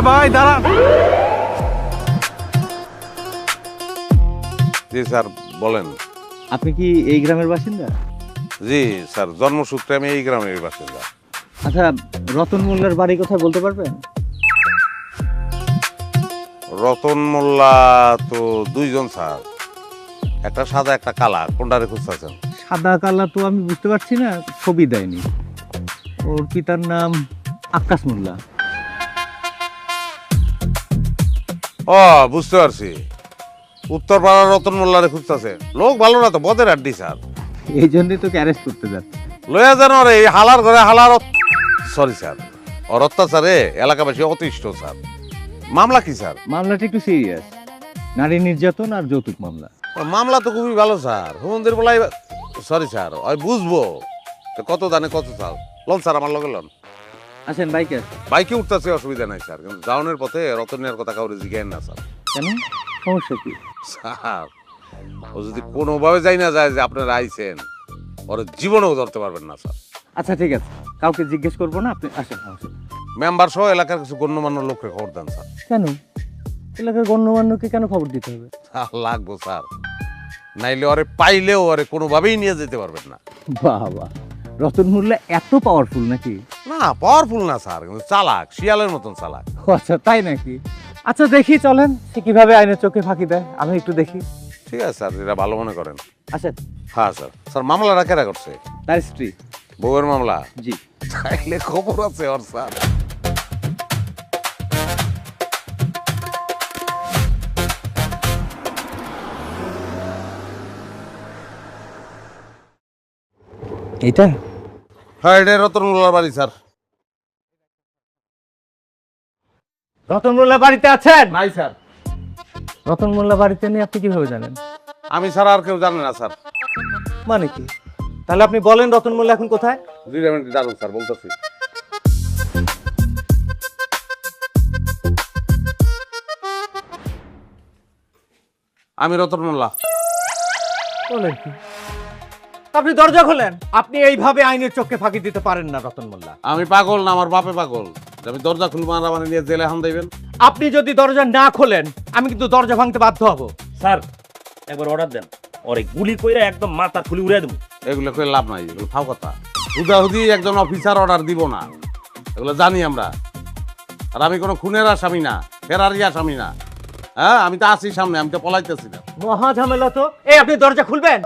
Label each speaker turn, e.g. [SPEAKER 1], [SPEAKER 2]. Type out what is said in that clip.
[SPEAKER 1] ভাই দাঁড়ান।
[SPEAKER 2] জি স্যার বলেন।
[SPEAKER 3] আপনি কি এই গ্রামের বাসিন্দা?
[SPEAKER 2] জি স্যার, জন্মসূত্রে আমি এই গ্রামের বাসিন্দা।
[SPEAKER 3] আচ্ছা, রতন মোল্লার বাড়ি কোথায় বলতে পারবেন?
[SPEAKER 2] রতন মোল্লা তো দুইজন স্যার, একটা সাদা একটা কালা, কোনটারে খুঁজতেছেন?
[SPEAKER 3] সাদা কালা তো আমি বুঝতে পারছি না, ছবি দেয়নি। ওর পিতার নাম আকাশ মোল্লা।
[SPEAKER 2] ও বুঝতে পারছি, উত্তরপাড়ার রতন মোল্লারে খুঁজতেছে। লোক ভালো না তো, বদের আড্ডি স্যার।
[SPEAKER 3] এই জন্যই তোকে অ্যারেস্ট করতে যাচ্ছে।
[SPEAKER 2] লইয়া যান রে, এই হালার ঘরে হালার সরি স্যার, ওর অত্যাচারে এলাকাবাসী অতিষ্ঠ স্যার। মামলা কি স্যার?
[SPEAKER 3] মামলাটা একটু সিরিয়াস, নারী নির্যাতন আর যৌতুক মামলা।
[SPEAKER 2] মামলা তো খুবই ভালো স্যার, হুমন্দির বলাই। সরি স্যার, ওই বুঝবো তো কত দানে কত চাল। লন স্যার, আমার লগে লন।
[SPEAKER 3] আসেন, বাইকে আসেন।
[SPEAKER 2] বাইকে উঠতেছে, অসুবিধা নাই স্যার, কিন্তু যাওনের পথে রতনের কথা কাউরে জিজ্ঞেন না স্যার।
[SPEAKER 3] কেন, সমস্যা কি?
[SPEAKER 2] স্যার, ও যদি কোনোভাবে যাই না যায় যে আপনারা আইছেন, ওর জীবনেও ধরতে পারবেন না স্যার।
[SPEAKER 3] আচ্ছা ঠিক আছে, কাউকে জিজ্ঞেস করবো না, আপনি আসেন। আসেন।
[SPEAKER 2] মেম্বার সহ এলাকার কিছু গণ্যমান্য লোককে খবর দেন স্যার।
[SPEAKER 3] কেন, এলাকার গণ্যমান্যকে কেন খবর দিতে হবে?
[SPEAKER 2] লাগবো স্যার, নাইলে ওরে পাইলেও ওরে কোনোভাবেই নিয়ে যেতে পারবেন না।
[SPEAKER 3] বাবা, রতন মোল্লা এত পাওয়ারফুল নাকি?
[SPEAKER 2] না পাওয়ারফুল না স্যার, কিন্তু চালাক, শিয়ালের মতন চালাক।
[SPEAKER 3] ও আচ্ছা, তাই নাকি? আচ্ছা দেখি, চলেন সে কিভাবে আইনের চোখে ফাঁকি দেয়, আমি একটু দেখি।
[SPEAKER 2] ঠিক আছে স্যার, যেটা ভালো মনে করেন।
[SPEAKER 3] আসেন।
[SPEAKER 2] হ্যাঁ স্যার। স্যার মামলাটা কেরা করছে?
[SPEAKER 3] তার স্ত্রী।
[SPEAKER 2] বউয়ের মামলা?
[SPEAKER 3] জি।
[SPEAKER 2] তাইলে খবর আছে ওর স্যার।
[SPEAKER 3] এইটা
[SPEAKER 2] হ্যাঁ, এটা রতন মোল্লার বাড়ি স্যার।
[SPEAKER 3] রতন মোল্লা বাড়িতে আছেন?
[SPEAKER 2] নাই স্যার।
[SPEAKER 3] রতন মোল্লা বাড়িতে নেই আপনি কিভাবে জানেন?
[SPEAKER 2] আমি ছাড়া আর কেউ জানে না স্যার।
[SPEAKER 3] মানে কি? তাহলে আপনি বলেন রতন মোল্লা এখন কোথায়?
[SPEAKER 2] 2 মিনিট দাঁড়ান স্যার, বলতেছি। আমি রতন মোল্লা।
[SPEAKER 3] বলেন কি? আপনি দরজা খোলেন। আপনি এইভাবে আইনের চোখে ফাঁকি দিতে পারেন না রতন মোল্লা।
[SPEAKER 2] আমি পাগল না, আমার বাপে পাগল যে আমি দরজা খুলবো আর আমার নিয়ে জেলে হান দেবেন?
[SPEAKER 3] আপনি যদি দরজা না খোলেন, আমি কিন্তু দরজা ভাঙতে বাধ্য হব।
[SPEAKER 1] স্যার একবার অর্ডার দেন, ওরে গুলি কইরা একদম মাথা খুলি উড়াই দেবো।
[SPEAKER 2] এগুলো করে লাভ নাই, এগুলো ফাও কথা। হুদাহুদি একজন অফিসার অর্ডার দিব না, এগুলো জানি আমরা। আর আমি কোনো খুনের আসামি না, ফেরারি আসামি না। হ্যাঁ, আমি তো আছি সামনে, আমি তো পলাইতেছি না।
[SPEAKER 3] মহা ঝামেলা তো। এই আপনি দরজা খুলবেন?